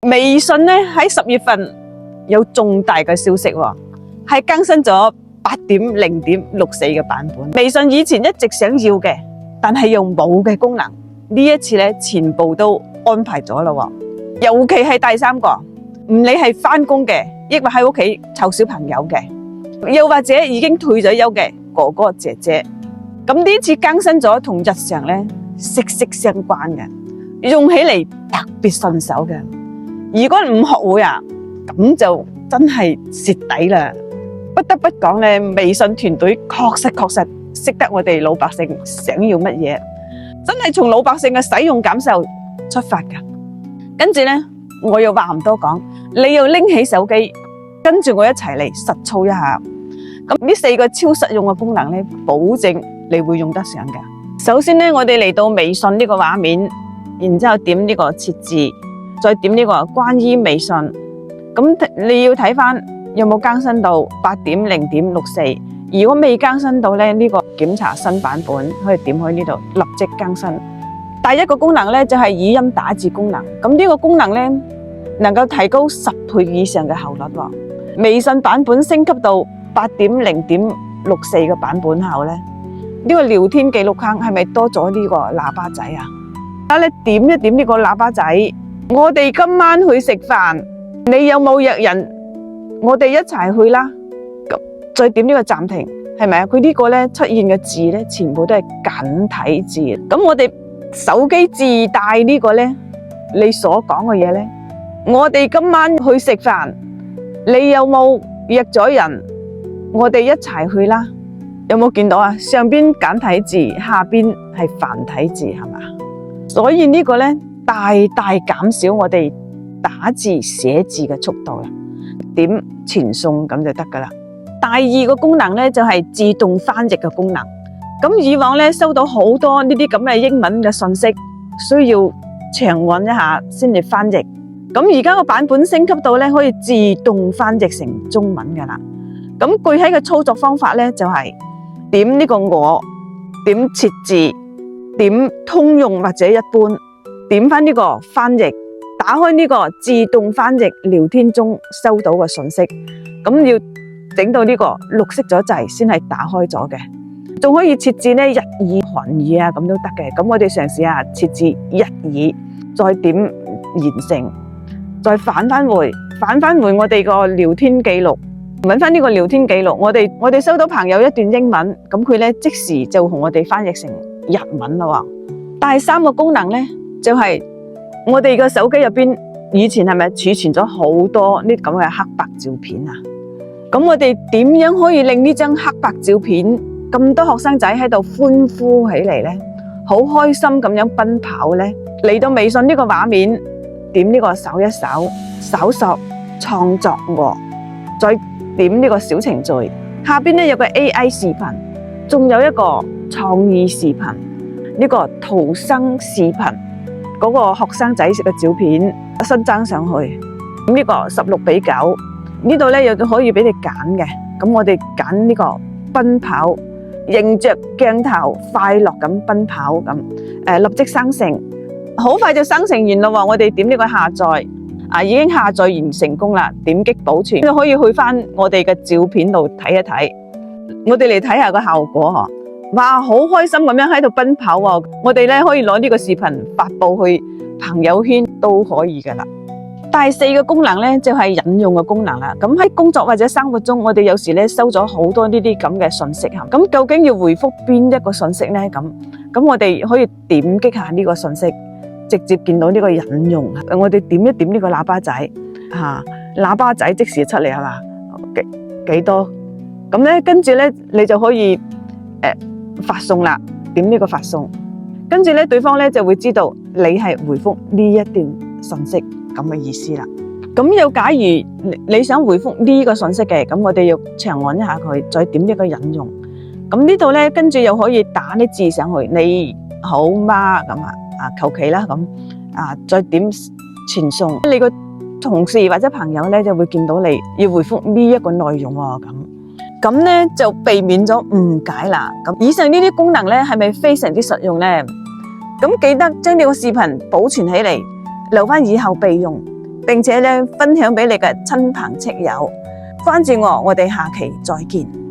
微信咧喺10月份有重大嘅消息喎，係更新咗8.0.64嘅版本。微信以前一直想要嘅，但係又冇嘅功能，呢一次咧全部都安排咗啦喎。尤其係第3個，唔理係返工嘅，抑或喺屋企湊小朋友嘅，又或者已經退咗休嘅哥哥姐姐，咁呢次更新咗同日常咧息息相關嘅，用起嚟特別順手嘅。如果唔學會啊，咁就真係蝕底啦。不得不講咧，微信團隊確實識得我哋老百姓想要乜嘢，真係從老百姓嘅使用感受出發噶。跟住咧，我又話唔多講，你要拎起手機，跟住我一齊嚟實操一下。咁呢4個超實用嘅功能咧，保證你會用得上嘅。首先咧，我哋嚟到微信呢個畫面，然之後點呢個設置。再點呢個關於微信，咁你要睇翻有冇更新到8.0.64。如果未更新到咧，呢個檢查新版本可以點開呢度立即更新。第一個功能咧就係語音打字功能，咁呢個功能咧能夠提高10倍以上嘅效率喎。微信版本升級到8.0.64嘅版本後咧，呢個聊天記錄框係咪多咗呢個喇叭仔啊？啊，你點一點呢個喇叭仔。我哋今晚去食飯，你有冇約人？我哋一齊去啦。咁再點呢個暫停，係咪啊？佢呢個咧出現嘅字咧，全部都係簡體字。咁我哋手機自帶呢個咧，你所講嘅嘢咧，我哋今晚去食飯，你有冇約咗人？我哋一齊去啦。有冇見到啊？上邊簡體字，下邊係繁體字，係嘛？所以呢個咧，大大減少我哋打字寫字嘅速度啦，點傳送咁就得噶啦。第2個功能咧就係自動翻譯嘅功能。咁以往咧收到好多呢啲咁嘅英文嘅信息，需要長按一下先至翻譯。咁而家個版本升級到咧可以自動翻譯成中文噶啦。咁具體嘅操作方法咧就係點呢個我，點設置，點通用或者一般。點翻呢個翻譯，打開呢個自動翻譯聊天中收到嘅信息，咁要整到呢個綠色咗掣先係打開咗嘅，仲可以設置呢日語、韓語啊，咁都得嘅。咁我哋嘗試下設置日語，再點完成，再返返回我哋個聊天記錄，揾翻呢個聊天記錄，我哋收到朋友一段英文，咁佢咧即時就同我哋翻譯成日文啦。第3個功能咧。就係我哋個手機入邊，以前係咪儲存咗好多呢咁嘅黑白照片啊？咁我哋點樣可以令呢張黑白照片咁多學生仔喺度歡呼起嚟呢？好開心咁樣奔跑呢？嚟到微信呢個畫面，點呢個搜一搜，搜索創作我，再點呢個小程序，下邊咧有個 AI 視頻，仲有一個創意視頻，呢個圖生視頻。嗰個學生仔食嘅照片新增上去，咁呢個16:9，呢度咧又可以俾你揀嘅。咁我哋揀呢個奔跑，迎着鏡頭快樂咁奔跑咁，立即生成，好快就生成完啦。我哋點呢個下載，已經下載完成功啦。點擊保存，就可以去翻我哋嘅照片度睇一睇。我哋嚟睇下個效果嗬。哇，好開心咁樣喺度奔跑喎！我哋咧可以攞呢個視頻發布去朋友圈都可以噶啦。第4個功能咧就係引用嘅功能啦。咁喺工作或者生活中，我哋有時咧收咗好多呢啲咁嘅信息吓，咁究竟要回覆邊一個信息咧？咁我哋可以點擊下呢個信息，直接見到呢個引用。我哋點一點呢個喇叭仔，喇叭仔即時出嚟係嘛？幾多？咁咧跟住咧你就可以發送啦，點呢個發送，跟住咧對方咧就會知道你係回覆呢一段信息咁嘅意思啦。咁又假如你想回覆呢個信息嘅，咁我哋要長按一下佢，再點一個引用。咁呢度咧跟住又可以打啲字上去，你好嗎咁求其啦咁再點傳送，你個同事或者朋友咧就會見到你要回覆呢一個內容喎咁咧就避免咗誤解啦。咁以上呢啲功能咧係咪非常之實用咧？咁記得將呢個視頻保存起嚟，留翻以後備用。並且咧分享俾你嘅親朋戚友。關注我哋下期再見。